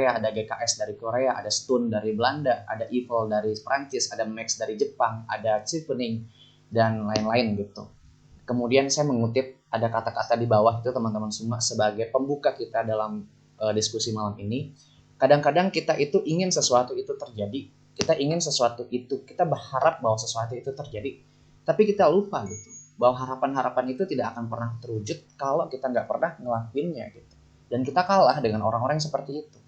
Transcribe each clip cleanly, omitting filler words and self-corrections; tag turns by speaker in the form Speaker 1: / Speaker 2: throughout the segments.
Speaker 1: ada GKS dari Korea, ada Stun dari Belanda, ada Evil dari Prancis, ada Max dari Jepang, ada Chevening, dan lain-lain gitu. Kemudian saya mengutip ada kata-kata di bawah itu teman-teman semua sebagai pembuka kita dalam diskusi malam ini. Kadang-kadang kita itu ingin sesuatu itu terjadi, kita ingin sesuatu itu, kita berharap bahwa sesuatu itu terjadi, tapi kita lupa gitu, bahwa harapan-harapan itu tidak akan pernah terwujud kalau kita nggak pernah ngelakuinnya gitu. Dan kita kalah dengan orang-orang yang seperti itu.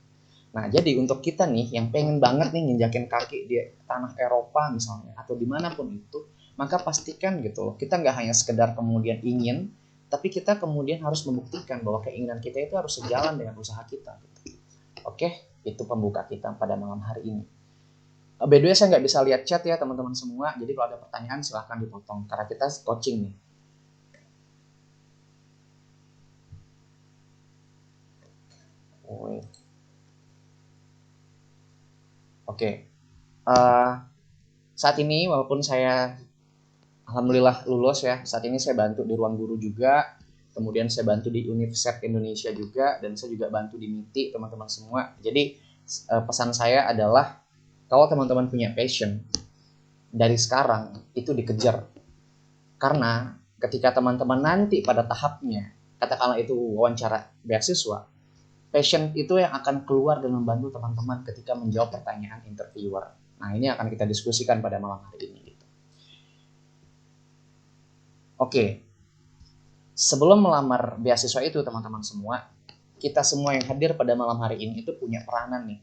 Speaker 1: Nah, jadi untuk kita nih yang pengen banget nih nginjakin kaki di tanah Eropa misalnya atau dimanapun itu, maka pastikan gitu loh, kita nggak hanya sekedar kemudian ingin, tapi kita kemudian harus membuktikan bahwa keinginan kita itu harus sejalan dengan usaha kita. Gitu. Oke, itu pembuka kita pada malam hari ini. By the way, saya nggak bisa lihat chat ya teman-teman semua, jadi kalau ada pertanyaan silahkan dipotong karena kita coaching nih. Oke. Saat ini walaupun saya alhamdulillah lulus ya, saat ini saya bantu di Ruang Guru juga, kemudian saya bantu di Universitas Indonesia juga, dan saya juga bantu di MITI teman-teman semua. Jadi pesan saya adalah kalau teman-teman punya passion, dari sekarang itu dikejar. Karena ketika teman-teman nanti pada tahapnya, katakanlah itu wawancara beasiswa, passion itu yang akan keluar dan membantu teman-teman ketika menjawab pertanyaan interviewer. Nah, ini akan kita diskusikan pada malam hari ini. Oke, sebelum melamar beasiswa itu teman-teman semua, kita semua yang hadir pada malam hari ini itu punya peranan nih.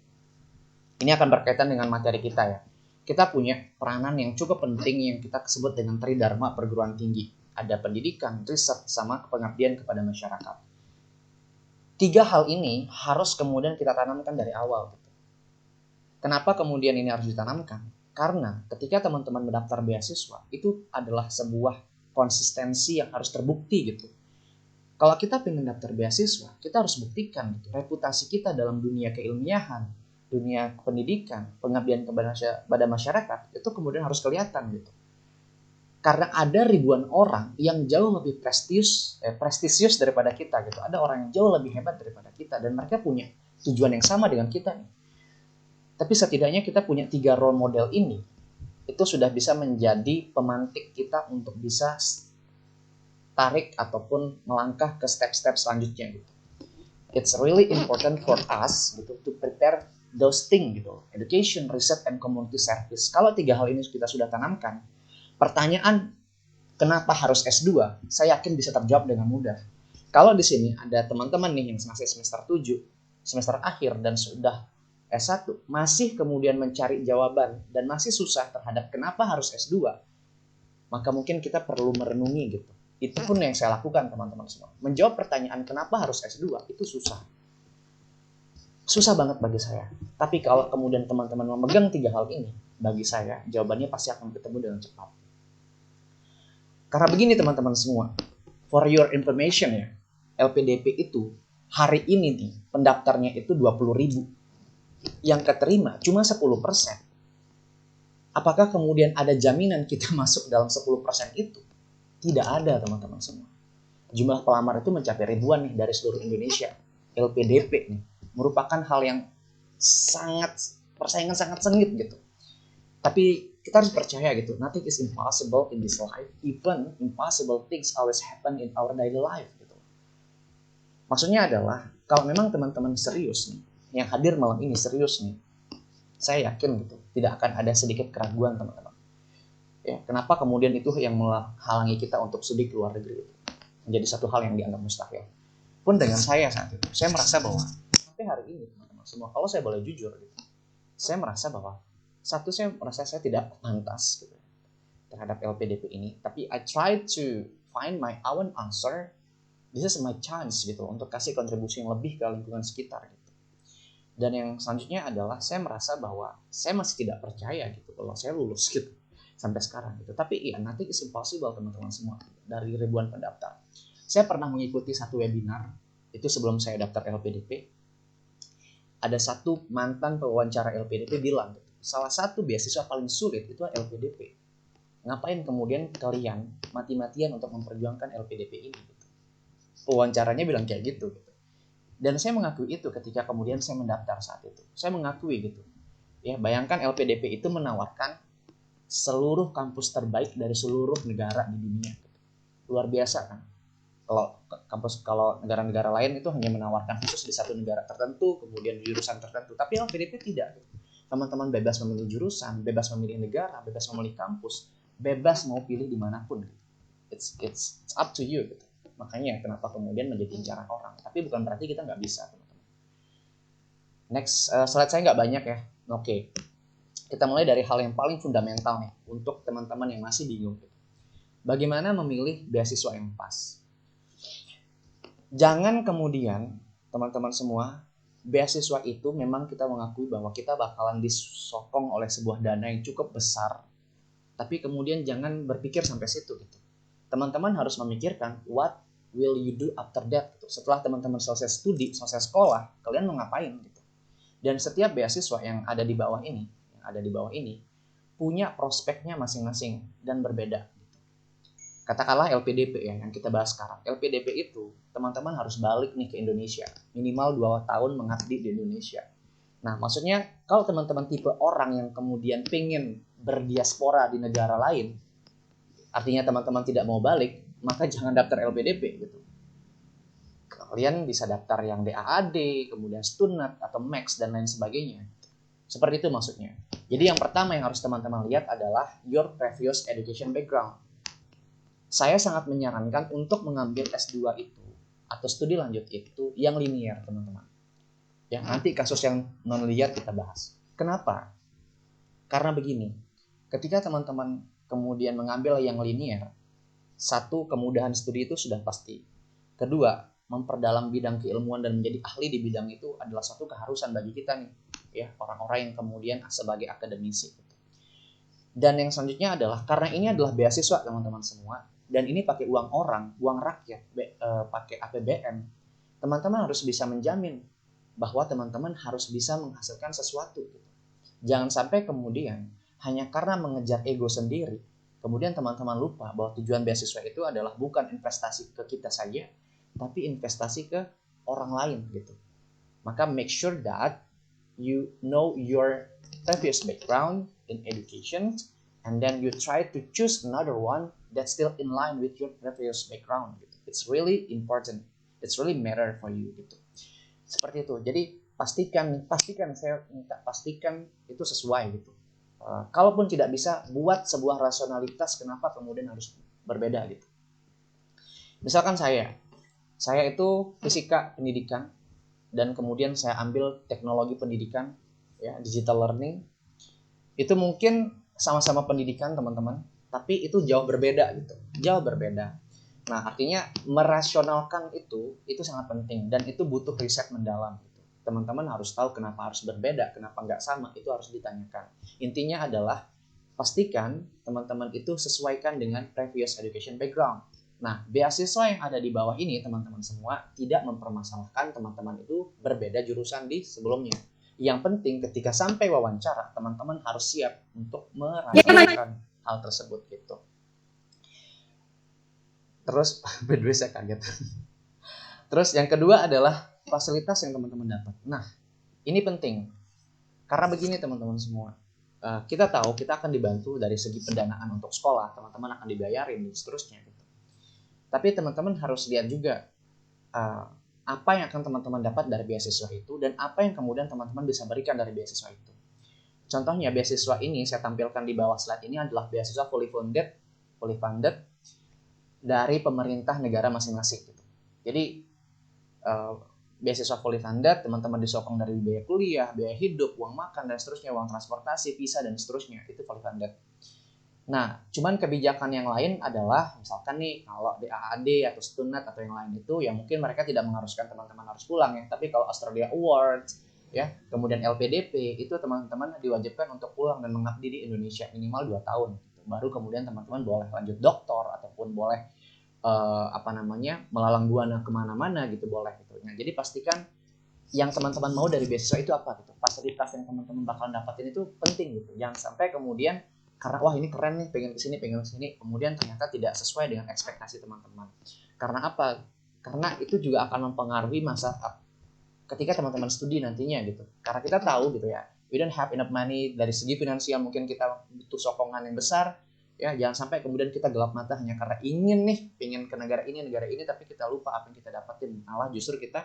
Speaker 1: Ini akan berkaitan dengan materi kita ya. Kita punya peranan yang cukup penting yang kita sebut dengan tridharma perguruan tinggi. Ada pendidikan, riset, sama pengabdian kepada masyarakat. 3 hal ini harus kemudian kita tanamkan dari awal. Kenapa kemudian ini harus ditanamkan? Karena ketika teman-teman mendaftar beasiswa, itu adalah sebuah konsistensi yang harus terbukti gitu. Kalau kita pengen daftar beasiswa, kita harus buktikan gitu, reputasi kita dalam dunia keilmiahan, dunia pendidikan, pengabdian kepada masyarakat, itu kemudian harus kelihatan gitu. Karena ada ribuan orang yang jauh lebih prestisius daripada kita gitu. Ada orang yang jauh lebih hebat daripada kita dan mereka punya tujuan yang sama dengan kita nih. Tapi setidaknya kita punya 3 role model ini, itu sudah bisa menjadi pemantik kita untuk bisa tarik ataupun melangkah ke step-step selanjutnya gitu. It's really important for us gitu to prepare those things gitu. Education, research, and community service. Kalau 3 hal ini kita sudah tanamkan, pertanyaan kenapa harus S2, saya yakin bisa terjawab dengan mudah. Kalau di sini ada teman-teman nih yang masih semester 7, semester akhir dan sudah S1, masih kemudian mencari jawaban dan masih susah terhadap kenapa harus S2, maka mungkin kita perlu merenungi gitu. Itu pun yang saya lakukan teman-teman semua. Menjawab pertanyaan kenapa harus S2 itu susah. Susah banget bagi saya. Tapi kalau kemudian teman-teman memegang 3 hal ini, bagi saya jawabannya pasti akan ketemu dengan cepat. Karena begini teman-teman semua, for your information ya, LPDP itu hari ini nih pendaftarnya itu 20.000. Yang keterima cuma 10%. Apakah kemudian ada jaminan kita masuk dalam 10% itu? Tidak ada teman-teman semua. Jumlah pelamar itu mencapai ribuan nih dari seluruh Indonesia. LPDP nih merupakan hal yang persaingan sangat sengit gitu. Tapi kita harus percaya gitu, nothing is impossible in this life, even impossible things always happen in our daily life gitu. Maksudnya adalah kalau memang teman-teman serius nih, yang hadir malam ini serius nih, saya yakin gitu tidak akan ada sedikit keraguan teman-teman. Ya, kenapa kemudian itu yang menghalangi kita untuk studi ke luar negeri itu menjadi satu hal yang dianggap mustahil. Pun dengan saya saat itu, saya merasa bahwa sampai hari ini teman-teman semua, kalau saya boleh jujur gitu, saya merasa bahwa saya merasa saya tidak pantas gitu terhadap LPDP ini, tapi I try to find my own answer. This is my chance gitu untuk kasih kontribusi yang lebih ke lingkungan sekitar gitu. Dan yang selanjutnya adalah saya merasa bahwa saya masih tidak percaya gitu kalau saya lulus gitu sampai sekarang gitu. Tapi ya nanti is impossible teman-teman semua dari ribuan pendaftar. Saya pernah mengikuti satu webinar itu sebelum saya daftar LPDP. Ada satu mantan pewawancara LPDP bilang gitu, salah satu beasiswa paling sulit itu LPDP. Ngapain kemudian kalian mati-matian untuk memperjuangkan LPDP ini? Gitu. Pewawancaranya bilang kayak gitu. Dan saya mengakui itu ketika kemudian saya mendaftar saat itu. Saya mengakui gitu. Ya, bayangkan LPDP itu menawarkan seluruh kampus terbaik dari seluruh negara di dunia. Luar biasa kan? Kalau negara-negara lain itu hanya menawarkan khusus di satu negara tertentu, kemudian jurusan tertentu. Tapi LPDP tidak. Teman-teman bebas memilih jurusan, bebas memilih negara, bebas memilih kampus, bebas mau pilih dimanapun. It's up to you gitu. Makanya kenapa kemudian menjadi incaran orang. Tapi bukan berarti kita nggak bisa, teman-teman. Next, slide saya nggak banyak ya. Oke. Kita mulai dari hal yang paling fundamental nih untuk teman-teman yang masih bingung. Bagaimana memilih beasiswa yang pas? Jangan kemudian teman-teman semua, beasiswa itu memang kita mengakui bahwa kita bakalan disokong oleh sebuah dana yang cukup besar. Tapi kemudian jangan berpikir sampai situ gitu. Teman-teman harus memikirkan what will you do after that gitu. Setelah teman-teman selesai studi, selesai sekolah, kalian mau ngapain gitu. Dan setiap beasiswa yang ada di bawah ini punya prospeknya masing-masing dan berbeda. Katakanlah LPDP ya yang kita bahas sekarang. LPDP itu teman-teman harus balik nih ke Indonesia, minimal 2 tahun mengabdi di Indonesia. Nah, maksudnya kalau teman-teman tipe orang yang kemudian pengen berdiaspora di negara lain, artinya teman-teman tidak mau balik, maka jangan daftar LPDP gitu. Kalian bisa daftar yang DAAD, kemudian Stunat atau Max dan lain sebagainya. Seperti itu maksudnya. Jadi yang pertama yang harus teman-teman lihat adalah your previous education background. Saya sangat menyarankan untuk mengambil S2 itu atau studi lanjut itu yang linear, teman-teman. Ya, nanti kasus yang non-linear kita bahas. Kenapa? Karena begini, ketika teman-teman kemudian mengambil yang linear, satu, kemudahan studi itu sudah pasti. Kedua, memperdalam bidang keilmuan dan menjadi ahli di bidang itu adalah suatu keharusan bagi kita nih, ya, orang-orang yang kemudian sebagai akademisi. Dan yang selanjutnya adalah karena ini adalah beasiswa teman-teman semua, dan ini pakai uang orang, uang rakyat, pakai APBN, teman-teman harus bisa menjamin bahwa teman-teman harus bisa menghasilkan sesuatu. Jangan sampai kemudian hanya karena mengejar ego sendiri, kemudian teman-teman lupa bahwa tujuan beasiswa itu adalah bukan investasi ke kita saja, tapi investasi ke orang lain gitu. Maka make sure that you know your previous background in education, and then you try to choose another one that's still in line with your previous background gitu. It's really important, it's really matter for you gitu. Seperti itu. Jadi pastikan saya minta pastikan itu sesuai gitu. Kalaupun tidak bisa, buat sebuah rasionalitas kenapa kemudian harus berbeda gitu. Misalkan saya itu fisika pendidikan, dan kemudian saya ambil teknologi pendidikan, ya, digital learning. Itu mungkin sama-sama pendidikan teman-teman, tapi itu jauh berbeda gitu, jauh berbeda. Nah, artinya merasionalkan itu sangat penting, dan itu butuh riset mendalam gitu. Teman-teman harus tahu kenapa harus berbeda, kenapa nggak sama, itu harus ditanyakan. Intinya adalah pastikan teman-teman itu sesuaikan dengan previous education background. Nah, beasiswa yang ada di bawah ini teman-teman semua tidak mempermasalahkan teman-teman itu berbeda jurusan di sebelumnya. Yang penting ketika sampai wawancara, teman-teman harus siap untuk merasakan hal tersebut gitu. Terus, by the way saya kaget. Terus yang kedua adalah fasilitas yang teman-teman dapat. Nah, ini penting. Karena begini teman-teman semua. Kita tahu kita akan dibantu dari segi pendanaan untuk sekolah, teman-teman akan dibayarin dan seterusnya gitu. Tapi teman-teman harus lihat juga apa yang akan teman-teman dapat dari beasiswa itu dan apa yang kemudian teman-teman bisa berikan dari beasiswa itu. Contohnya beasiswa ini saya tampilkan di bawah slide ini adalah beasiswa fully funded dari pemerintah negara masing-masing gitu. Jadi beasiswa fully funded, teman-teman disokong dari biaya kuliah, biaya hidup, uang makan dan seterusnya, uang transportasi, visa dan seterusnya, itu fully funded. Nah, cuman kebijakan yang lain adalah misalkan nih kalau DAAD atau Stunat atau yang lain itu ya mungkin mereka tidak mengharuskan teman-teman harus pulang ya. Tapi kalau Australia Awards ya, kemudian LPDP itu teman-teman diwajibkan untuk pulang dan mengabdi di Indonesia minimal 2 tahun gitu. Baru kemudian teman-teman boleh lanjut doktor ataupun boleh melalang buana kemana-mana gitu, boleh gitu. Nah, jadi pastikan yang teman-teman mau dari beasiswa itu apa gitu. Fasilitas yang teman-teman bakal dapatin itu penting gitu. Jangan sampai kemudian karena wah ini keren nih, pengen kesini, kemudian ternyata tidak sesuai dengan ekspektasi teman-teman. Karena apa? Karena itu juga akan mempengaruhi masa ketika teman-teman studi nantinya gitu. Karena kita tahu gitu ya, we don't have enough money dari segi finansial, mungkin kita butuh sokongan yang besar ya. Jangan sampai kemudian kita gelap mata hanya karena ingin ke negara ini, tapi kita lupa apa yang kita dapatin. Malah justru kita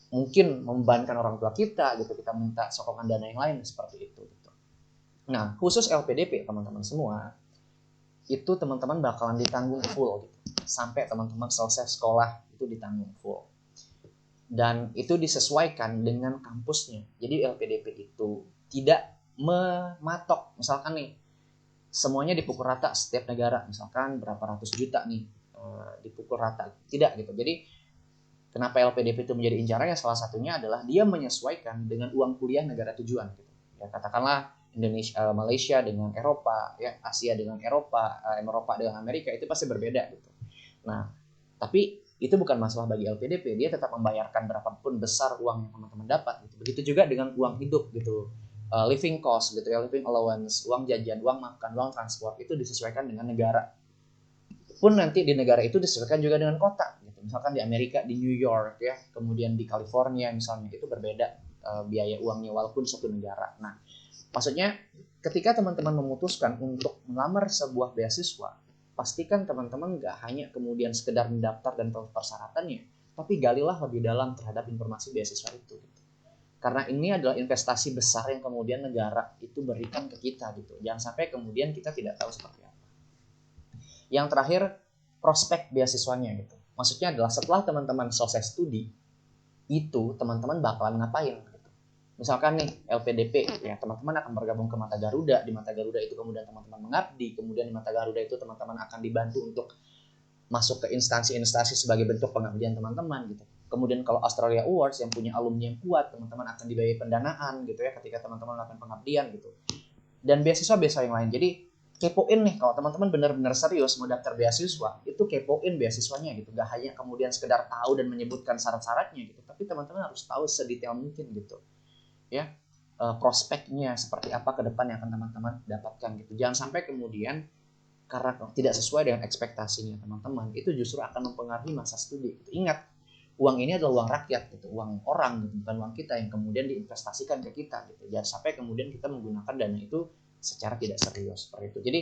Speaker 1: mungkin membebankan orang tua kita gitu, kita minta sokongan dana yang lain seperti itu gitu. Nah, khusus LPDP teman-teman semua, itu teman-teman bakalan ditanggung full gitu. Sampai teman-teman selesai sekolah itu ditanggung full. Dan itu disesuaikan dengan kampusnya. Jadi LPDP itu tidak mematok, misalkan nih semuanya dipukul rata setiap negara, misalkan berapa ratus juta nih dipukul rata, tidak gitu. Jadi kenapa LPDP itu menjadi incarannya, salah satunya adalah dia menyesuaikan dengan uang kuliah negara tujuan gitu. Ya katakanlah Indonesia, Malaysia dengan Eropa, ya Asia dengan Eropa, Eropa dengan Amerika, itu pasti berbeda gitu. Nah, tapi itu bukan masalah bagi LPDP, dia tetap membayarkan berapapun besar uang yang teman-teman dapat gitu. Begitu juga dengan uang hidup gitu, living cost gitu ya, living allowance, uang jajan, uang makan, uang transport, itu disesuaikan dengan negara. Pun nanti di negara itu disesuaikan juga dengan kota gitu. Misalkan di Amerika di New York ya, kemudian di California misalnya, itu berbeda biaya uangnya walaupun satu negara. Nah, maksudnya ketika teman-teman memutuskan untuk melamar sebuah beasiswa, pastikan teman-teman nggak hanya kemudian sekedar mendaftar dan tahu persyaratannya, tapi galilah lebih dalam terhadap informasi beasiswa itu gitu. Karena ini adalah investasi besar yang kemudian negara itu berikan ke kita gitu. Jangan sampai kemudian kita tidak tahu seperti apa. Yang terakhir, prospek beasiswanya gitu. Maksudnya adalah setelah teman-teman selesai studi, itu teman-teman bakalan ngapain gitu. Misalkan nih LPDP ya, teman-teman akan bergabung ke Mata Garuda. Di Mata Garuda itu kemudian teman-teman mengabdi, kemudian di Mata Garuda itu teman-teman akan dibantu untuk masuk ke instansi-instansi sebagai bentuk pengabdian teman-teman gitu. Kemudian kalau Australia Awards yang punya alumni yang kuat, teman-teman akan dibayar pendanaan gitu ya ketika teman-teman melakukan pengabdian gitu. Dan beasiswa-beasiswa yang lain. Jadi kepoin nih, kalau teman-teman benar-benar serius mau daftar beasiswa, itu kepoin beasiswanya gitu. Gak hanya kemudian sekedar tahu dan menyebutkan syarat-syaratnya gitu, tapi teman-teman harus tahu sedetail mungkin gitu. Ya, prospeknya seperti apa ke depan yang akan teman-teman dapatkan gitu. Jangan sampai kemudian karena tidak sesuai dengan ekspektasinya teman-teman, itu justru akan mempengaruhi masa studi gitu. Ingat, uang ini adalah uang rakyat gitu, uang orang gitu, bukan uang kita yang kemudian diinvestasikan ke kita gitu. Jangan sampai kemudian kita menggunakan dana itu secara tidak serius seperti itu. Jadi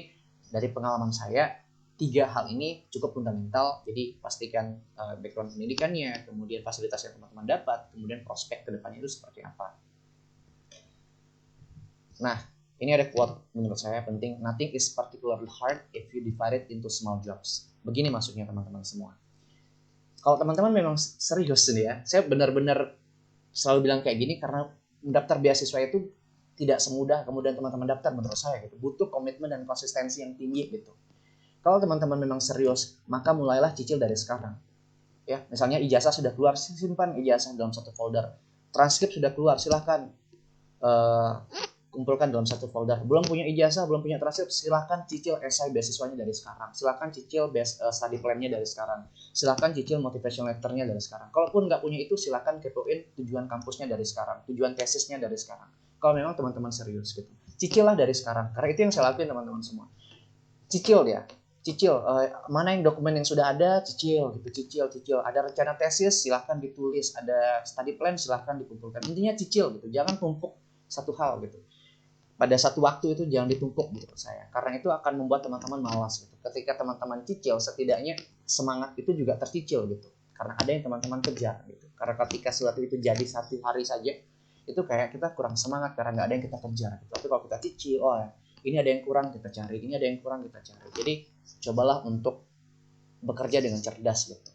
Speaker 1: dari pengalaman saya, 3 hal ini cukup fundamental. Jadi pastikan background pendidikannya, kemudian fasilitas yang teman-teman dapat, kemudian prospek kedepannya itu seperti apa. Nah, ini ada quote menurut saya penting. Nothing is particularly hard if you divide it into small jobs. Begini maksudnya teman-teman semua. Kalau teman-teman memang serius nih ya, saya benar-benar selalu bilang kayak gini karena mendaftar beasiswa itu tidak semudah kemudian teman-teman daftar menurut saya gitu. Butuh komitmen dan konsistensi yang tinggi gitu. Kalau teman-teman memang serius, maka mulailah cicil dari sekarang. Ya, misalnya ijazah sudah keluar, simpan ijazah dalam satu folder. Transkrip sudah keluar, silahkan kumpulkan dalam satu folder. Belum punya ijazah, belum punya transkrip, silahkan cicil esai beasiswanya dari sekarang. Silahkan cicil study plan-nya dari sekarang. Silahkan cicil motivation letter-nya dari sekarang. Kalaupun nggak punya itu, silahkan kepoin tujuan kampusnya dari sekarang, tujuan tesisnya dari sekarang. Kalau memang teman-teman serius gitu, cicillah dari sekarang. Karena itu yang saya lakuin teman-teman semua. Cicil ya, cicil. Mana yang dokumen yang sudah ada, cicil gitu, cicil. Ada rencana tesis, silahkan ditulis. Ada study plan, silahkan dikumpulkan. Intinya cicil gitu, jangan tumpuk satu hal gitu. Pada satu waktu itu jangan ditumpuk menurut saya, karena itu akan membuat teman-teman malas gitu. Ketika teman-teman cicil, setidaknya semangat itu juga tercicil gitu, karena ada yang teman-teman kejar gitu. Karena ketika sesuatu itu jadi satu hari saja, itu kayak kita kurang semangat karena nggak ada yang kita kejar gitu. Tapi kalau kita cicil, oh ini ada yang kurang kita cari, ini ada yang kurang kita cari. Jadi cobalah untuk bekerja dengan cerdas gitu.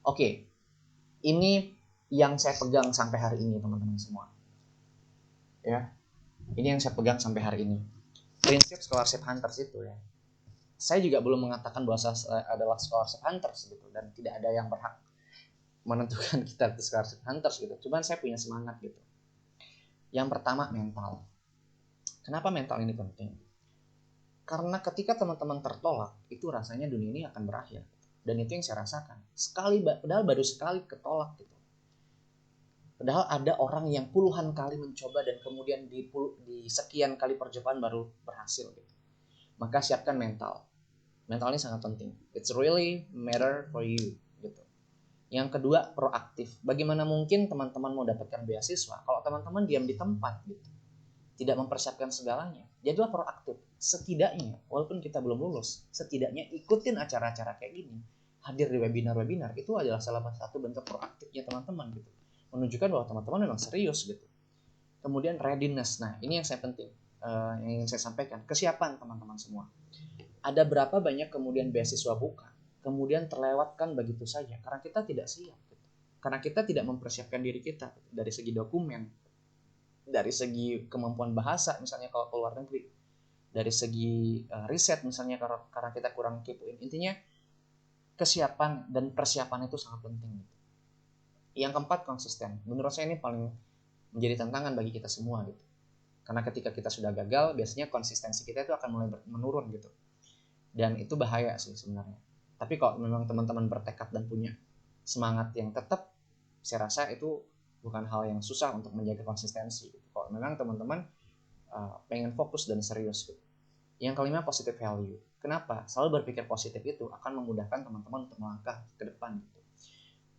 Speaker 1: Oke, ini yang saya pegang sampai hari ini teman-teman semua ya. Ini yang saya pegang sampai hari ini. Prinsip scholarship hunters itu ya. Saya juga belum mengatakan bahwa saya adalah scholarship hunters gitu, dan tidak ada yang berhak menentukan kita itu scholarship hunters gitu. Cuman saya punya semangat gitu. Yang pertama, mental. Kenapa mental ini penting? Karena ketika teman-teman tertolak, itu rasanya dunia ini akan berakhir. Dan itu yang saya rasakan. Padahal baru sekali ketolak gitu. Padahal ada orang yang puluhan kali mencoba dan kemudian di sekian kali percobaan baru berhasil gitu. Maka siapkan mental. Mental ini sangat penting. It's really matter for you gitu. Yang kedua, proaktif. Bagaimana mungkin teman-teman mau dapatkan beasiswa kalau teman-teman diam di tempat gitu, tidak mempersiapkan segalanya? Jadilah proaktif. Setidaknya, walaupun kita belum lulus, setidaknya ikutin acara-acara kayak gini. Hadir di webinar-webinar, itu adalah salah satu bentuk proaktifnya teman-teman gitu. Menunjukkan bahwa teman-teman memang serius gitu. Kemudian readiness. Nah, ini yang saya penting, yang ingin saya sampaikan. Kesiapan teman-teman semua. Ada berapa banyak kemudian beasiswa buka, kemudian terlewatkan begitu saja karena kita tidak siap gitu. Karena kita tidak mempersiapkan diri kita dari segi dokumen, dari segi kemampuan bahasa misalnya kalau keluar negeri, dari segi riset misalnya karena kita kurang kepoin. Intinya kesiapan dan persiapan itu sangat penting gitu. Yang keempat, konsisten. Menurut saya ini paling menjadi tantangan bagi kita semua gitu. Karena ketika kita sudah gagal, biasanya konsistensi kita itu akan mulai menurun gitu. Dan itu bahaya sih sebenarnya. Tapi kalau memang teman-teman bertekad dan punya semangat yang tetap, saya rasa itu bukan hal yang susah untuk menjaga konsistensi. Kalau memang teman-teman pengen fokus dan serius gitu. Yang kelima, positive value. Kenapa? Selalu berpikir positif itu akan memudahkan teman-teman untuk melangkah ke depan gitu.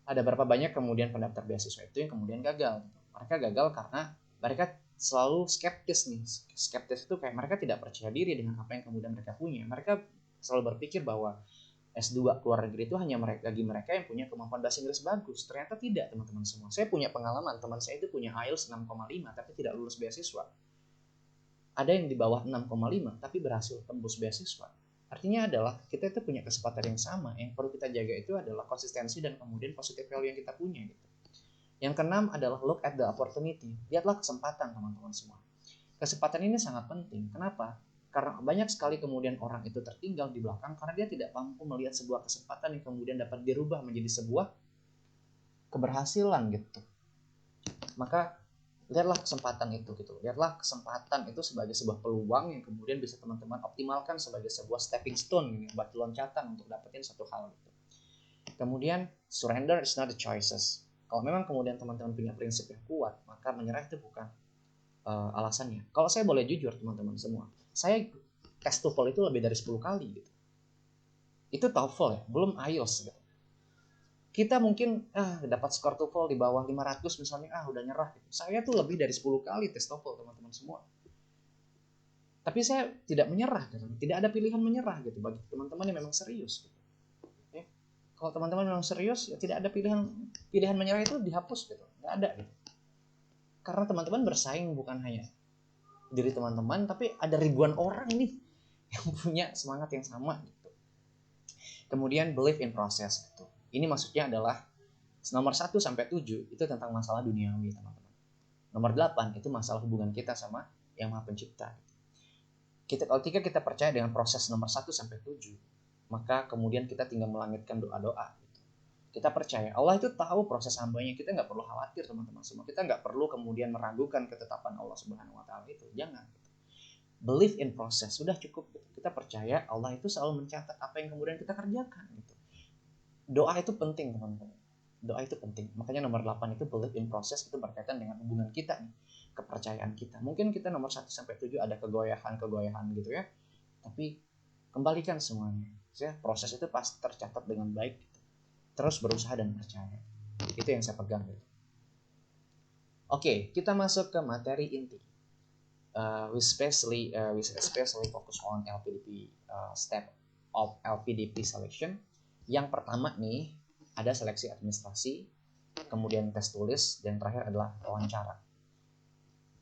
Speaker 1: Ada berapa banyak kemudian pendaftar beasiswa itu yang kemudian gagal gitu. Mereka gagal karena mereka selalu skeptis nih. Skeptis itu kayak mereka tidak percaya diri dengan apa yang kemudian mereka punya. Mereka selalu berpikir bahwa S2 keluar negeri itu hanya bagi mereka yang punya kemampuan bahasa Inggris bagus. Ternyata tidak, teman-teman semua. Saya punya pengalaman, teman saya itu punya IELTS 6,5 tapi tidak lulus beasiswa. Ada yang di bawah 6,5 tapi berhasil tembus beasiswa. Artinya adalah kita itu punya kesempatan yang sama. Yang perlu kita jaga itu adalah konsistensi dan kemudian positive value yang kita punya gitu. Yang keenam adalah look at the opportunity. Lihatlah kesempatan, teman-teman semua. Kesempatan ini sangat penting. Kenapa? Karena banyak sekali kemudian orang itu tertinggal di belakang karena dia tidak mampu melihat sebuah kesempatan yang kemudian dapat dirubah menjadi sebuah keberhasilan gitu. Maka lihatlah kesempatan itu gitu. Lihatlah kesempatan itu sebagai sebuah peluang yang kemudian bisa teman-teman optimalkan sebagai sebuah stepping stone gitu, batu loncatan untuk dapetin satu hal gitu. Kemudian surrender is not the choices. Kalau memang kemudian teman-teman punya prinsip yang kuat, maka menyerah itu bukan alasannya. Kalau saya boleh jujur teman-teman semua, saya tes TOEFL itu lebih dari 10 kali gitu. Itu TOEFL ya, belum IELTS gitu. Kita mungkin dapat skor TOEFL di bawah 500 misalnya, udah nyerah gitu. Saya tuh lebih dari 10 kali tes TOEFL teman-teman semua. Tapi saya tidak menyerah gitu. Tidak ada pilihan menyerah gitu bagi teman-teman yang memang serius gitu. Ya. Kalau teman-teman memang serius, ya tidak ada pilihan menyerah itu dihapus gitu. Nggak ada gitu. Karena teman-teman bersaing bukan hanya diri teman-teman, tapi ada ribuan orang nih yang punya semangat yang sama gitu. Kemudian believe in process gitu. Ini maksudnya adalah nomor 1 sampai 7 itu tentang masalah duniawi, teman-teman. Nomor 8 itu masalah hubungan kita sama Yang Maha Pencipta. Ketika kita percaya dengan proses nomor 1 sampai 7, maka kemudian kita tinggal melangitkan doa-doa. Kita percaya Allah itu tahu proses hambanya. Kita nggak perlu khawatir, teman-teman semua. Kita nggak perlu kemudian meragukan ketetapan Allah Subhanahu Wa Taala itu. Jangan. Believe in process, sudah cukup. Kita percaya Allah itu selalu mencatat apa yang kemudian kita kerjakan. Gitu. Doa itu penting, teman-teman. Doa itu penting. Makanya nomor 8 itu believe in process, itu berkaitan dengan hubungan kita nih, kepercayaan kita. Mungkin kita nomor 1 sampai 7 ada kegoyahan gitu ya. Tapi kembalikan semuanya. Ya, proses itu pasti tercatat dengan baik. Terus berusaha dan percaya. Itu yang saya pegang gitu. Oke, kita masuk ke materi inti. We especially focus on LPDP step of LPDP selection. Yang pertama nih ada seleksi administrasi, kemudian tes tulis, dan terakhir adalah wawancara.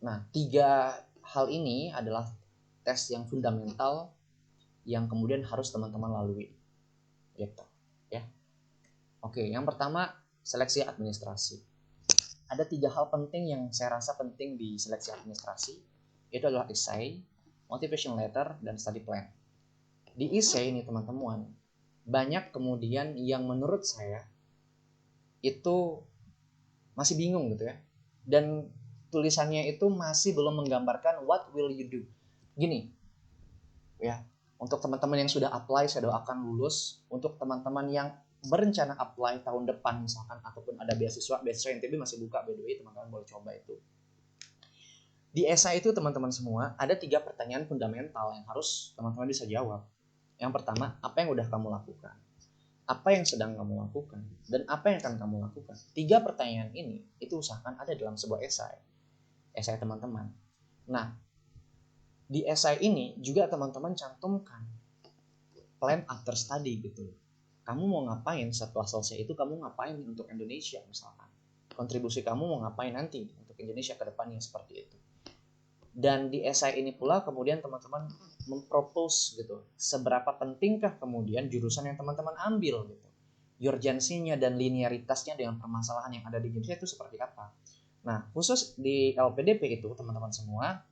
Speaker 1: Nah, 3 hal ini adalah tes yang fundamental yang kemudian harus teman-teman lalui. Gitu, ya. Oke, yang pertama seleksi administrasi. Ada 3 hal penting yang saya rasa penting di seleksi administrasi. Itu adalah essay, motivation letter, dan study plan. Di essay ini teman-teman, banyak kemudian yang menurut saya itu masih bingung gitu ya. Dan tulisannya itu masih belum menggambarkan what will you do. Gini, ya, untuk teman-teman yang sudah apply, saya doakan lulus. Untuk teman-teman yang berencana apply tahun depan misalkan, ataupun ada beasiswa NTB masih buka by the way, teman-teman boleh coba itu. Di esai itu teman-teman semua ada 3 pertanyaan fundamental yang harus teman-teman bisa jawab. Yang pertama, apa yang udah kamu lakukan? apa yang sedang kamu lakukan, dan apa yang akan kamu lakukan. 3 pertanyaan ini itu usahakan ada dalam sebuah esai teman-teman. Nah, di esai ini juga teman-teman cantumkan plan after study gitu. Kamu mau ngapain setelah selesai itu, kamu ngapain untuk Indonesia misalkan. Kontribusi kamu mau ngapain nanti untuk Indonesia ke depannya, seperti itu. Dan di esai ini pula kemudian teman-teman mempropose gitu, seberapa pentingkah kemudian jurusan yang teman-teman ambil gitu. Urgensinya dan linearitasnya dengan permasalahan yang ada di Indonesia itu seperti apa. Nah, khusus di LPDP itu teman-teman semua,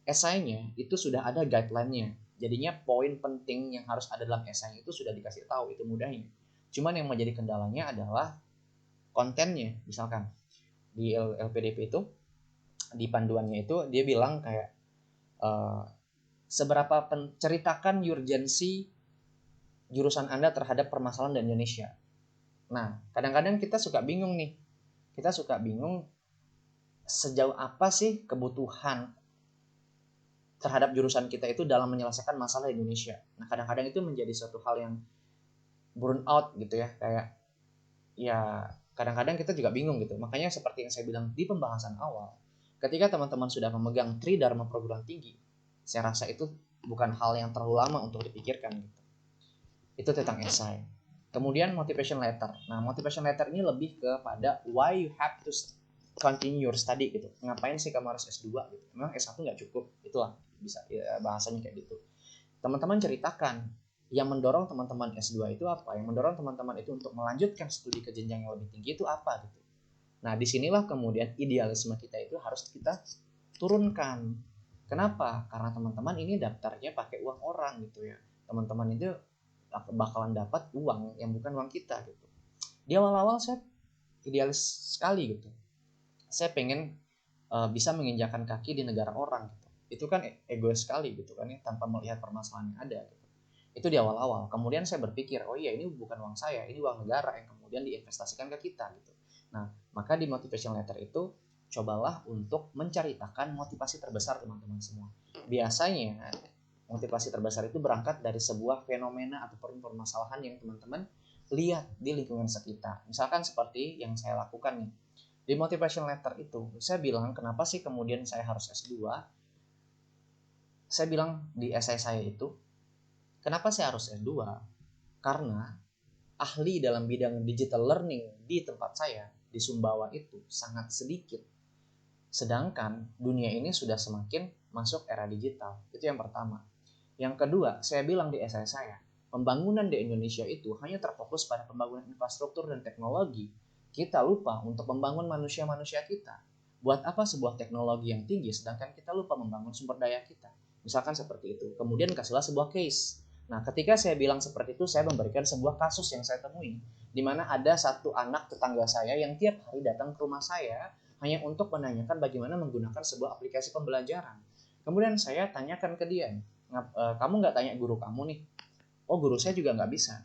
Speaker 1: esainya itu sudah ada guideline-nya. Jadinya poin penting yang harus ada dalam esai itu sudah dikasih tahu, itu mudahnya. Cuman yang menjadi kendalanya adalah kontennya. Misalkan di LPDP itu, di panduannya itu dia bilang kayak seberapa ceritakan urgensi jurusan Anda terhadap permasalahan di Indonesia. Nah, kadang-kadang kita suka bingung nih. Kita suka bingung sejauh apa sih kebutuhan terhadap jurusan kita itu dalam menyelesaikan masalah di Indonesia. Nah, kadang-kadang itu menjadi suatu hal yang burn out gitu ya, kayak ya kadang-kadang kita juga bingung gitu. Makanya seperti yang saya bilang di pembahasan awal, ketika teman-teman sudah memegang Tridharma perguruan tinggi, saya rasa itu bukan hal yang terlalu lama untuk dipikirkan gitu. Itu tentang esai. Kemudian motivation letter. Nah, motivation letter ini lebih kepada why you have to continue your study gitu. Ngapain sih kamu harus S2 gitu. Memang S1 nggak cukup. Itulah bisa ya, bahasanya kayak gitu. Teman-teman ceritakan yang mendorong teman-teman S2 itu apa, yang mendorong teman-teman itu untuk melanjutkan studi ke jenjang yang lebih tinggi itu apa gitu. Nah, disinilah kemudian idealisme kita itu harus kita turunkan. Kenapa? Karena teman-teman ini daftarnya pakai uang orang gitu ya. Teman-teman itu bakalan dapat uang yang bukan uang kita gitu. Di awal-awal saya idealis sekali gitu. Saya pengen bisa menginjakan kaki di negara orang gitu. Itu kan egois sekali gitu kan ya, tanpa melihat permasalahan yang ada gitu. Itu di awal-awal. Kemudian saya berpikir, oh iya ini bukan uang saya, ini uang negara yang kemudian diinvestasikan ke kita gitu. Nah, maka di motivation letter itu cobalah untuk menceritakan motivasi terbesar teman-teman semua. Biasanya motivasi terbesar itu berangkat dari sebuah fenomena atau permasalahan yang teman-teman lihat di lingkungan sekitar. Misalkan seperti yang saya lakukan nih. Di motivation letter itu, saya bilang kenapa sih kemudian saya harus S2. Saya bilang di essay saya itu, kenapa saya harus S2? Karena ahli dalam bidang digital learning di tempat saya, di Sumbawa itu sangat sedikit. Sedangkan dunia ini sudah semakin masuk era digital. Itu yang pertama. Yang kedua, saya bilang di essay saya, pembangunan di Indonesia itu hanya terfokus pada pembangunan infrastruktur dan teknologi. Kita lupa untuk membangun manusia-manusia kita. Buat apa sebuah teknologi yang tinggi sedangkan kita lupa membangun sumber daya kita? Misalkan seperti itu. Kemudian kasihlah sebuah case. Nah, ketika saya bilang seperti itu, saya memberikan sebuah kasus yang saya temui, di mana ada satu anak tetangga saya yang tiap hari datang ke rumah saya hanya untuk menanyakan bagaimana menggunakan sebuah aplikasi pembelajaran. Kemudian saya tanyakan ke dia, kamu nggak tanya guru kamu nih? Oh, guru saya juga nggak bisa.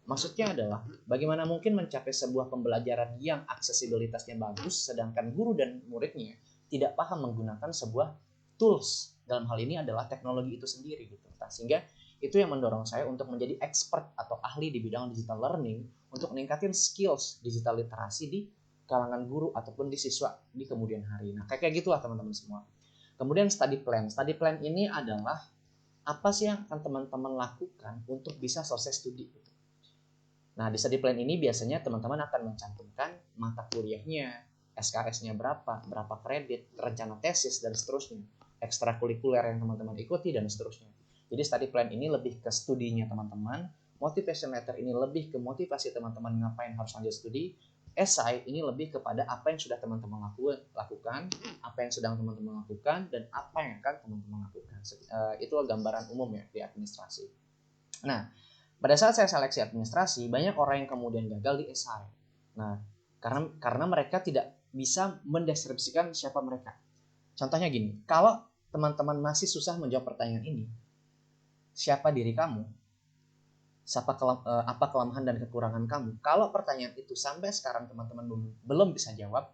Speaker 1: Maksudnya adalah bagaimana mungkin mencapai sebuah pembelajaran yang aksesibilitasnya bagus sedangkan guru dan muridnya tidak paham menggunakan sebuah tools, dalam hal ini adalah teknologi itu sendiri gitu. Nah, sehingga itu yang mendorong saya untuk menjadi expert atau ahli di bidang digital learning untuk meningkatin skills digital literasi di kalangan guru ataupun di siswa di kemudian hari. Nah, kayak gitulah teman-teman semua. Kemudian study plan. Study plan ini adalah apa sih yang akan teman-teman lakukan untuk bisa selesai studi. Nah, di study plan ini biasanya teman-teman akan mencantumkan mata kuliahnya, SKS-nya berapa kredit, rencana tesis, dan seterusnya. Ekstrakurikuler yang teman-teman ikuti, dan seterusnya. Jadi study plan ini lebih ke studinya teman-teman, motivation letter ini lebih ke motivasi teman-teman ngapain harus lanjut studi, esai ini lebih kepada apa yang sudah teman-teman lakukan, apa yang sedang teman-teman lakukan, dan apa yang akan teman-teman lakukan. Itu gambaran umum ya di administrasi. Nah, pada saat saya seleksi administrasi, banyak orang yang kemudian gagal di esai. Nah, karena mereka tidak bisa mendeskripsikan siapa mereka. Contohnya gini, kalau teman-teman masih susah menjawab pertanyaan ini, siapa diri kamu? Apa kelemahan dan kekurangan kamu? Kalau pertanyaan itu sampai sekarang teman-teman belum bisa jawab,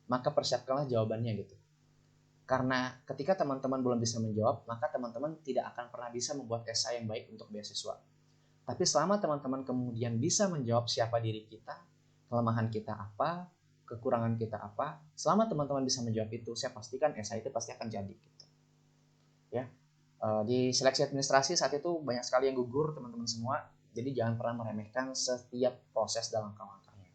Speaker 1: maka persiapkanlah jawabannya gitu. Karena ketika teman-teman belum bisa menjawab, maka teman-teman tidak akan pernah bisa membuat esai yang baik untuk beasiswa. Tapi selama teman-teman kemudian bisa menjawab siapa diri kita, kelemahan kita apa, kekurangan kita apa, selama teman-teman bisa menjawab itu, saya pastikan esai itu pasti akan jadi gitu. Ya. Di seleksi administrasi saat itu banyak sekali yang gugur teman-teman semua, jadi jangan pernah meremehkan setiap proses dalam langkah-langkahnya.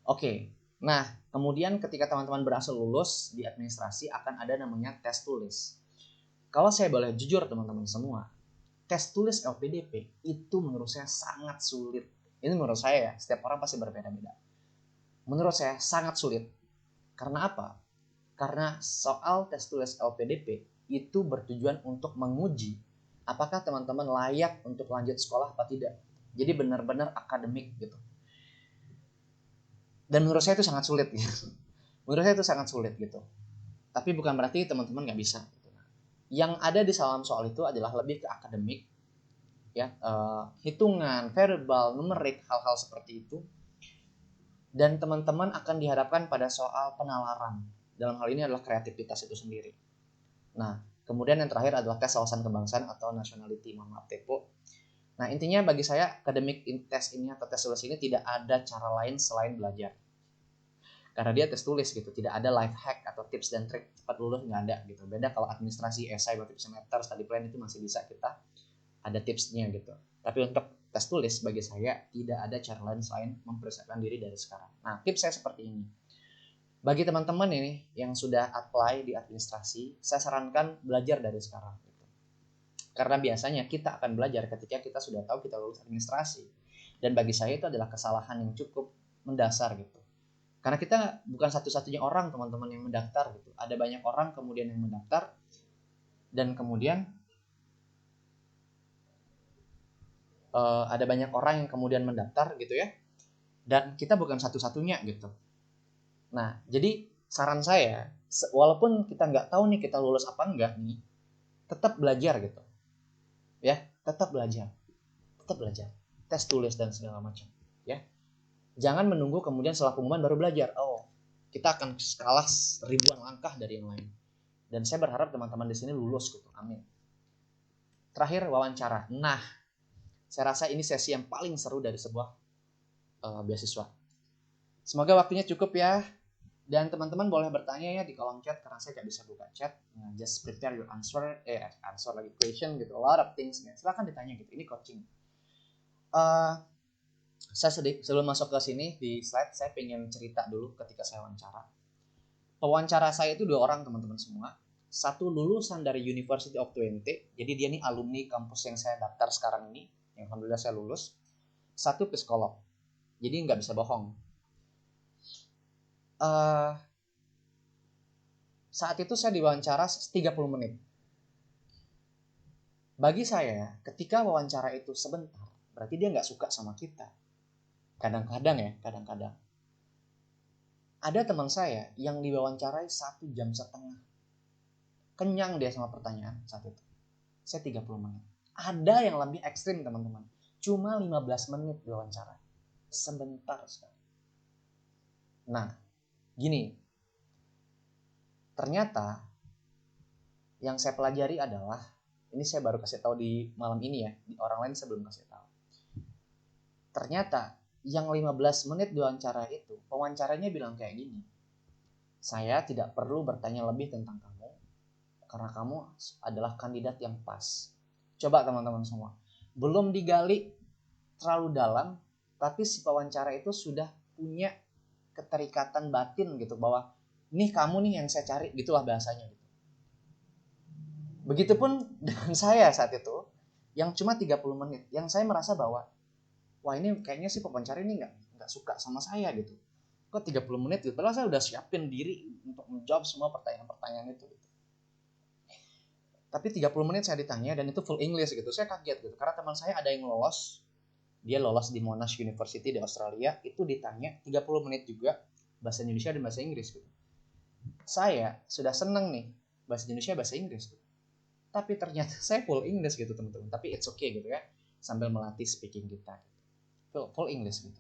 Speaker 1: Oke, nah kemudian ketika teman-teman berhasil lulus di administrasi akan ada namanya tes tulis. Kalau saya boleh jujur teman-teman semua, tes tulis LPDP itu menurut saya sangat sulit. Ini menurut saya ya, setiap orang pasti berbeda-beda. Menurut saya sangat sulit. Karena apa? Karena soal tes tulis LPDP itu bertujuan untuk menguji apakah teman-teman layak untuk lanjut sekolah apa tidak. Jadi benar-benar akademik gitu. Dan menurut saya itu sangat sulit gitu. Menurut saya itu sangat sulit gitu. Tapi bukan berarti teman-teman nggak bisa. Gitu. Yang ada di dalam soal itu adalah lebih ke akademik, ya, hitungan, verbal, numerik, hal-hal seperti itu. Dan teman-teman akan dihadapkan pada soal penalaran. Dalam hal ini adalah kreativitas itu sendiri. Nah, kemudian yang terakhir adalah tes wawasan kebangsaan atau nationality, mohon maaf TEPO. Nah, intinya bagi saya akademik test ini atau tes tulis ini tidak ada cara lain selain belajar. Karena dia tes tulis gitu, tidak ada life hack atau tips dan trik cepat lulus, nggak ada gitu. Beda kalau administrasi, esai, tips semester, study plan itu masih bisa kita ada tipsnya gitu. Tapi untuk tes tulis bagi saya tidak ada cara lain selain mempersiapkan diri dari sekarang. Nah, tips saya seperti ini. Bagi teman-teman ini yang sudah apply di administrasi, saya sarankan belajar dari sekarang. Gitu. Karena biasanya kita akan belajar ketika kita sudah tahu kita lulus administrasi. Dan bagi saya itu adalah kesalahan yang cukup mendasar gitu. Karena kita bukan satu-satunya orang teman-teman yang mendaftar gitu. Ada banyak orang kemudian yang mendaftar dan kemudian ada banyak orang yang kemudian mendaftar gitu ya. Dan kita bukan satu-satunya gitu. Nah, jadi saran saya, walaupun kita nggak tahu nih kita lulus apa enggak nih, tetap belajar gitu. Ya, tetap belajar. Tetap belajar. Tes tulis dan segala macam. Ya. Jangan menunggu kemudian setelah pengumuman baru belajar. Oh, kita akan kalah ribuan langkah dari yang lain. Dan saya berharap teman-teman di sini lulus gitu. Amin. Terakhir, wawancara. Nah, saya rasa ini sesi yang paling seru dari sebuah beasiswa. Semoga waktunya cukup ya. Dan teman-teman boleh bertanya ya di kolom chat karena saya nggak bisa buka chat. Just prepare your answer lagi question gitu, a lot of things. Silakan ditanya gitu. Ini coaching. Saya sebelum masuk ke sini di slide saya pengen cerita dulu ketika saya wawancara. Pewawancara saya itu 2 orang teman-teman semua. Satu lulusan dari University of Twente, jadi dia nih alumni kampus yang saya daftar sekarang ini, yang alhamdulillah saya lulus. Satu psikolog, jadi nggak bisa bohong. Saat itu saya diwawancara 30 menit. Bagi saya, ketika wawancara itu sebentar, berarti dia nggak suka sama kita. Kadang-kadang ya, kadang-kadang. Ada teman saya yang diwawancarai 1,5 jam. Kenyang dia sama pertanyaan saat itu. Saya 30 menit. Ada yang lebih ekstrim teman-teman. Cuma 15 menit diwawancara. Sebentar sekali. Nah, gini. Ternyata yang saya pelajari adalah, ini saya baru kasih tahu di malam ini ya, di orang lain saya belum kasih tahu. Ternyata yang 15 menit diwawancara itu, pewawancaranya bilang kayak gini. Saya tidak perlu bertanya lebih tentang kamu, karena kamu adalah kandidat yang pas. Coba teman-teman semua. Belum digali terlalu dalam, tapi si pewawancara itu sudah punya keterikatan batin gitu, bahwa nih kamu nih yang saya cari, gitulah bahasanya gitu. Begitupun dengan saya saat itu, yang cuma 30 menit, yang saya merasa bahwa wah ini kayaknya sih pewawancara ini nggak suka sama saya gitu. Kok 30 menit gitu, padahal saya udah siapin diri untuk menjawab semua pertanyaan-pertanyaan itu gitu. Tapi 30 menit saya ditanya dan itu full English gitu. Saya kaget gitu, karena teman saya ada yang lolos, dia lolos di Monash University di Australia, itu ditanya 30 menit juga bahasa Indonesia dan bahasa Inggris gitu. Saya sudah seneng nih bahasa Indonesia bahasa Inggris gitu. Tapi ternyata saya full English gitu teman-teman. Tapi it's okay gitu ya, sambil melatih speaking kita gitu. Full English gitu.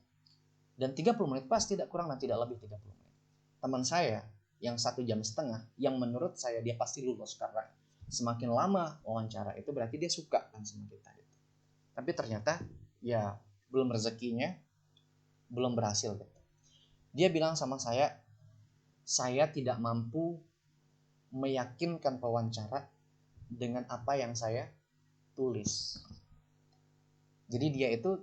Speaker 1: Dan 30 menit pas, tidak kurang dan tidak lebih 30 menit. Teman saya yang 1,5 jam, yang menurut saya dia pasti lulus, karena semakin lama wawancara itu berarti dia suka kan sama kita gitu. Tapi ternyata ya belum rezekinya, belum berhasil gitu. Dia bilang sama saya tidak mampu meyakinkan pewawancara dengan apa yang saya tulis. Jadi dia itu,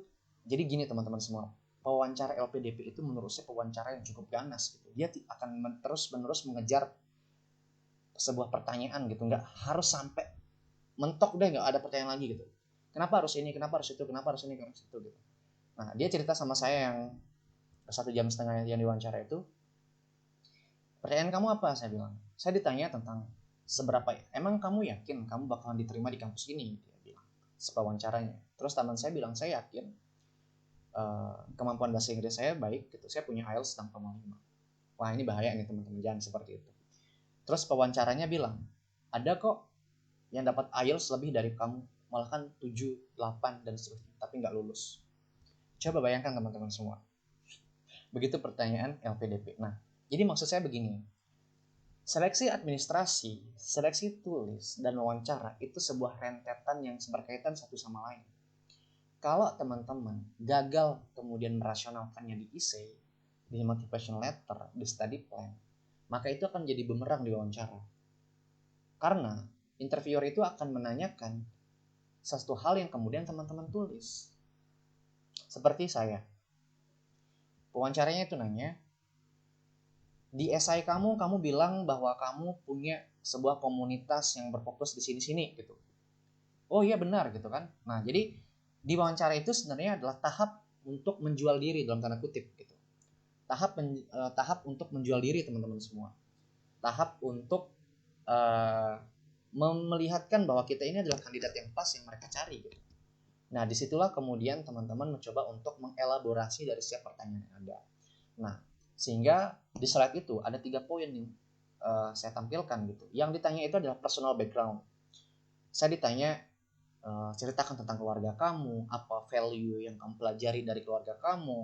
Speaker 1: jadi gini teman-teman semua, pewawancara LPDP itu menurut saya pewawancara yang cukup ganas gitu. Dia akan terus-menerus mengejar sebuah pertanyaan gitu, nggak harus sampai mentok deh, nggak ada pertanyaan lagi gitu. Kenapa harus ini, kenapa harus itu, kenapa harus ini, kenapa harus itu gitu. Nah dia cerita sama saya yang 1,5 jam yang diwawancara itu, pertanyaan kamu apa, saya bilang. Saya ditanya tentang seberapa, emang kamu yakin kamu bakalan diterima di kampus ini, dia bilang sepewawancaranya. Terus teman saya bilang saya yakin, kemampuan bahasa Inggris saya baik gitu, saya punya IELTS 6,5. Wah ini bahaya nih teman-teman, jangan seperti itu. Terus pewawancaranya bilang, ada kok yang dapat IELTS lebih dari kamu, malah kan 7, 8 dan seterusnya, tapi nggak lulus. Coba bayangkan teman-teman semua, begitu pertanyaan LPDP. Nah jadi maksud saya begini, seleksi administrasi, seleksi tulis, dan wawancara itu sebuah rentetan yang berkaitan satu sama lain. Kalau teman-teman gagal kemudian merasionalkannya di essay, di motivation letter, di study plan, maka itu akan jadi bumerang di wawancara. Karena interviewer itu akan menanyakan sesuatu hal yang kemudian teman-teman tulis. Seperti saya, pewawancaranya itu nanya, di esai kamu bilang bahwa kamu punya sebuah komunitas yang berfokus di sini-sini gitu. Oh iya benar gitu kan. Nah jadi di wawancara itu sebenarnya adalah tahap untuk menjual diri dalam tanda kutip gitu. Tahap untuk menjual diri teman-teman semua. Tahap untuk melihatkan bahwa kita ini adalah kandidat yang pas yang mereka cari gitu. Nah disitulah kemudian teman-teman mencoba untuk mengelaborasi dari setiap pertanyaan yang ada. Nah sehingga di slide itu ada 3 poin yang saya tampilkan gitu. Yang ditanya itu adalah personal background. Saya ditanya, ceritakan tentang keluarga kamu, apa value yang kamu pelajari dari keluarga kamu,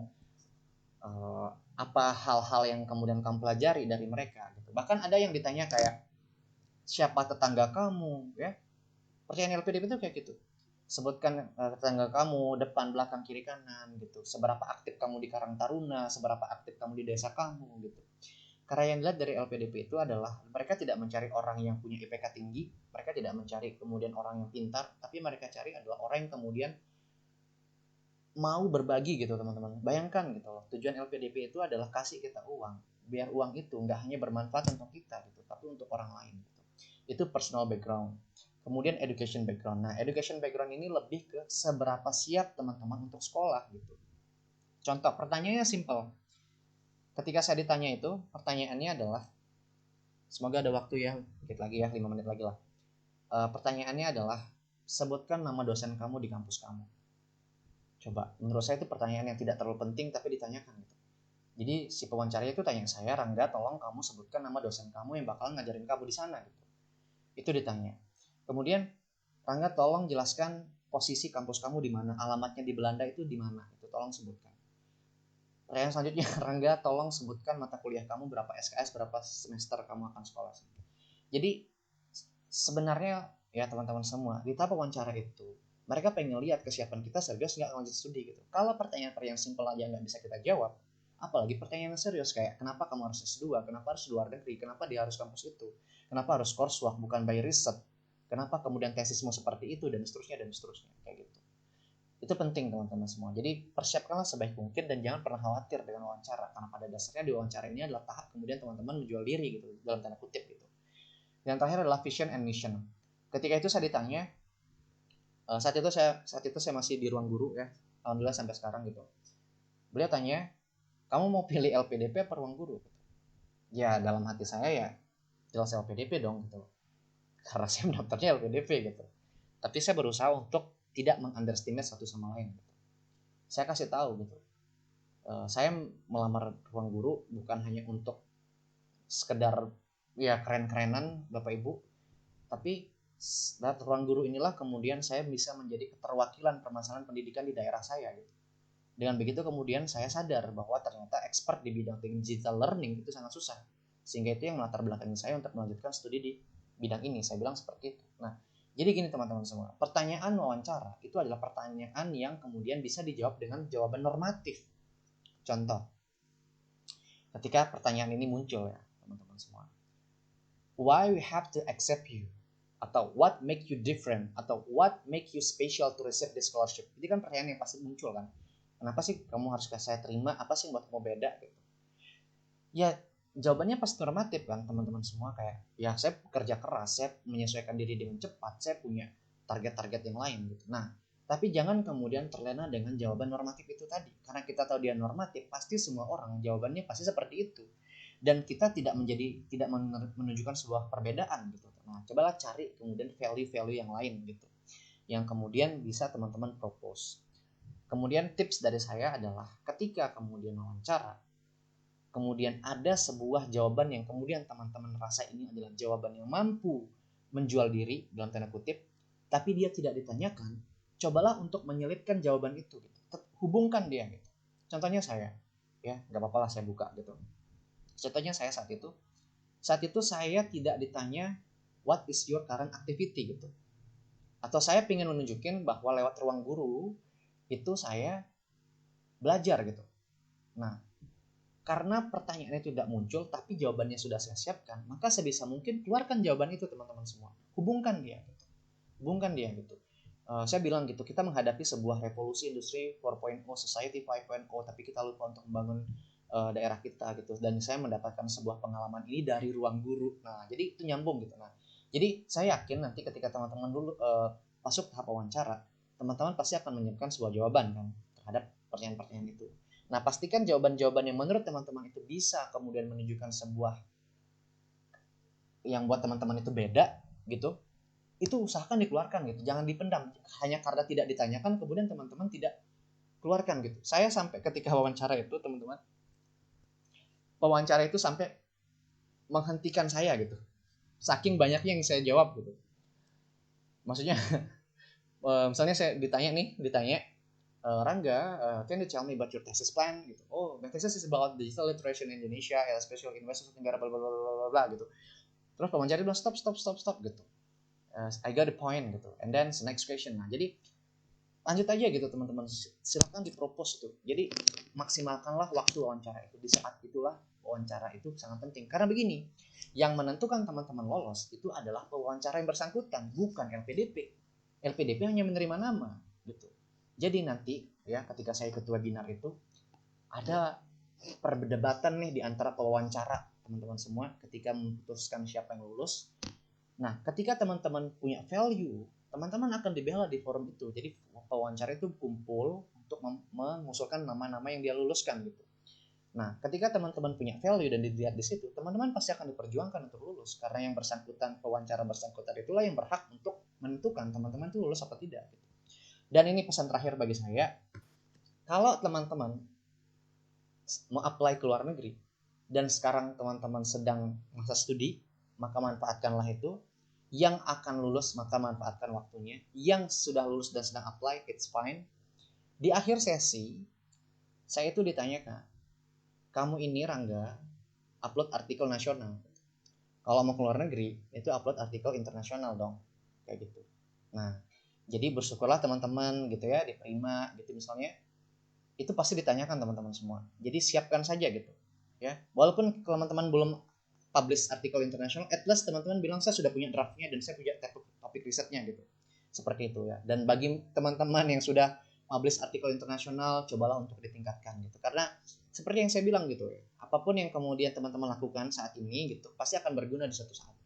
Speaker 1: apa hal-hal yang kemudian kamu pelajari dari mereka gitu. Bahkan ada yang ditanya kayak siapa tetangga kamu ya. Pertanyaan LPDP itu kayak gitu. Sebutkan tetangga kamu, depan, belakang, kiri, kanan gitu. Seberapa aktif kamu di Karang Taruna, seberapa aktif kamu di desa kamu gitu. Karena yang dilihat dari LPDP itu adalah mereka tidak mencari orang yang punya IPK tinggi, mereka tidak mencari kemudian orang yang pintar, tapi mereka cari adalah orang yang kemudian mau berbagi gitu teman-teman. Bayangkan gitu loh, tujuan LPDP itu adalah kasih kita uang, biar uang itu nggak hanya bermanfaat untuk kita gitu, tapi untuk orang lain gitu. Itu personal background. Kemudian education background. Nah, education background ini lebih ke seberapa siap teman-teman untuk sekolah gitu. Contoh pertanyaannya simple. Ketika saya ditanya itu, pertanyaannya adalah, semoga ada waktu ya, dikit lagi ya, 5 menit lagi lah. Pertanyaannya adalah, sebutkan nama dosen kamu di kampus kamu. Coba, menurut saya itu pertanyaan yang tidak terlalu penting tapi ditanyakan gitu. Jadi si pewawancaranya itu tanya saya, Rangga tolong kamu sebutkan nama dosen kamu yang bakal ngajarin kamu di sana gitu. Itu ditanya. Kemudian, Rangga tolong jelaskan posisi kampus kamu di mana, alamatnya di Belanda itu di mana, itu tolong sebutkan. Pertanyaan selanjutnya, Rangga tolong sebutkan mata kuliah kamu berapa SKS, berapa semester kamu akan sekolah. Jadi sebenarnya ya teman-teman semua, di tahap wawancara itu mereka pengen lihat kesiapan kita serius nggak lanjut studi gitu. Kalau pertanyaan simpel aja nggak bisa kita jawab, apalagi pertanyaan serius kayak kenapa kamu harus S2, kenapa harus luar negeri, kenapa dia harus kampus itu, kenapa harus coursework bukan by riset, kenapa kemudian tesismu seperti itu dan seterusnya kayak gitu. Itu penting teman-teman semua. Jadi persiapkanlah sebaik mungkin dan jangan pernah khawatir dengan wawancara, karena pada dasarnya di wawancara ini adalah tahap kemudian teman-teman menjual diri gitu dalam tanda kutip gitu. Yang terakhir adalah vision and mission. Ketika itu saya ditanya, saat itu saya masih di ruang guru ya, alhamdulillah sampai sekarang gitu. Beliau tanya, kamu mau pilih LPDP apa ruang guru? Ya dalam hati saya ya jelas LPDP dong gitu, karena saya mendaftarnya LPDP gitu. Tapi saya berusaha untuk tidak mengunderestimate satu sama lain. Gitu. Saya kasih tahu gitu, saya melamar ruang guru bukan hanya untuk sekedar ya keren-kerenan Bapak Ibu, tapi ruang guru inilah kemudian saya bisa menjadi keterwakilan permasalahan pendidikan di daerah saya gitu. Dengan begitu kemudian saya sadar bahwa ternyata expert di bidang digital learning itu sangat susah. Sehingga itu yang melatar belakangi saya untuk melanjutkan studi di bidang ini. Saya bilang seperti itu. Nah, Jadi gini teman-teman semua, pertanyaan wawancara itu adalah pertanyaan yang kemudian bisa dijawab dengan jawaban normatif. Contoh, ketika pertanyaan ini muncul ya teman-teman semua, why we have to accept you, atau what make you different, atau what make you special to receive this scholarship. Ini kan pertanyaan yang pasti muncul kan, kenapa sih kamu harus saya terima, apa sih yang buat kamu beda gitu. Ya jawabannya pasti normatif kan teman-teman semua, kayak ya saya bekerja keras, saya menyesuaikan diri dengan cepat, saya punya target-target yang lain gitu. Nah tapi jangan kemudian terlena dengan jawaban normatif itu tadi, karena kita tahu dia normatif, pasti semua orang jawabannya pasti seperti itu, dan kita tidak menunjukkan sebuah perbedaan gitu. Nah cobalah cari kemudian value-value yang lain gitu, yang kemudian bisa teman-teman propose. Kemudian tips dari saya adalah ketika kemudian wawancara, kemudian ada sebuah jawaban yang kemudian teman-teman rasa ini adalah jawaban yang mampu menjual diri dalam tanda kutip, tapi dia tidak ditanyakan, cobalah untuk menyelipkan jawaban itu gitu. Hubungkan dia gitu. Contohnya saya, ya nggak apa-apa lah saya buka gitu. Contohnya saya saat itu saya tidak ditanya what is your current activity gitu, atau saya ingin menunjukin bahwa lewat ruang guru itu saya belajar gitu. Nah karena pertanyaan itu tidak muncul tapi jawabannya sudah saya siapkan, maka sebisa mungkin keluarkan jawaban itu teman-teman semua, hubungkan dia gitu. Saya bilang gitu, kita menghadapi sebuah revolusi industri 4.0, society 5.0, tapi kita lupa untuk membangun daerah kita gitu. Dan saya mendapatkan sebuah pengalaman ini dari ruang guru. Nah jadi itu nyambung gitu. Nah jadi saya yakin nanti ketika teman-teman dulu masuk tahap wawancara, teman-teman pasti akan menyiapkan sebuah jawaban kan terhadap pertanyaan-pertanyaan itu. Nah pastikan jawaban-jawaban yang menurut teman-teman itu bisa kemudian menunjukkan sebuah yang buat teman-teman itu beda gitu, itu usahakan dikeluarkan gitu, jangan dipendam hanya karena tidak ditanyakan kemudian teman-teman tidak keluarkan gitu. Saya sampai ketika wawancara itu teman-teman, wawancara itu sampai menghentikan saya gitu, saking banyaknya yang saya jawab gitu. Maksudnya misalnya saya ditanya Rangga, can you tell me about your thesis plan gitu. Oh, my thesis is about digital literacy in Indonesia, especially in West Tenggara, bla bla bla bla gitu. Terus pewawancara bilang stop gitu. I got the point gitu. And then the next question. Nah, jadi lanjut aja gitu teman-teman. Silakan dipropose tuh. Jadi maksimalkanlah waktu wawancara itu. Di saat itulah wawancara itu sangat penting. Karena begini, yang menentukan teman-teman lolos itu adalah pewawancara yang bersangkutan, bukan LPDP. LPDP hanya menerima nama gitu. Jadi nanti ya ketika saya ikut webinar itu ada perdebatan nih di antara pewawancara teman-teman semua ketika memutuskan siapa yang lulus. Nah, ketika teman-teman punya value, teman-teman akan dibela di forum itu. Jadi pewawancara itu kumpul untuk mengusulkan nama-nama yang dia luluskan gitu. Nah, ketika teman-teman punya value dan dilihat di situ, teman-teman pasti akan diperjuangkan untuk lulus, karena yang bersangkutan, pewawancara bersangkutan itulah yang berhak untuk menentukan teman-teman itu lulus apa tidak gitu. Dan ini pesan terakhir bagi saya, kalau teman-teman mau apply ke luar negeri dan sekarang teman-teman sedang masa studi, maka manfaatkanlah itu. Yang akan lulus maka manfaatkan waktunya, yang sudah lulus dan sedang apply, it's fine. Di akhir sesi saya itu ditanyakan, kamu ini Rangga upload artikel nasional, kalau mau ke luar negeri itu upload artikel internasional dong, kayak gitu. Nah jadi bersyukurlah teman-teman gitu ya, diterima gitu misalnya, itu pasti ditanyakan teman-teman semua. Jadi siapkan saja gitu ya, walaupun teman-teman belum publish artikel internasional, at least teman-teman bilang saya sudah punya draftnya dan saya punya topik risetnya gitu, seperti itu ya. Dan bagi teman-teman yang sudah publish artikel internasional, cobalah untuk ditingkatkan gitu, karena seperti yang saya bilang gitu ya, apapun yang kemudian teman-teman lakukan saat ini gitu pasti akan berguna di suatu saat.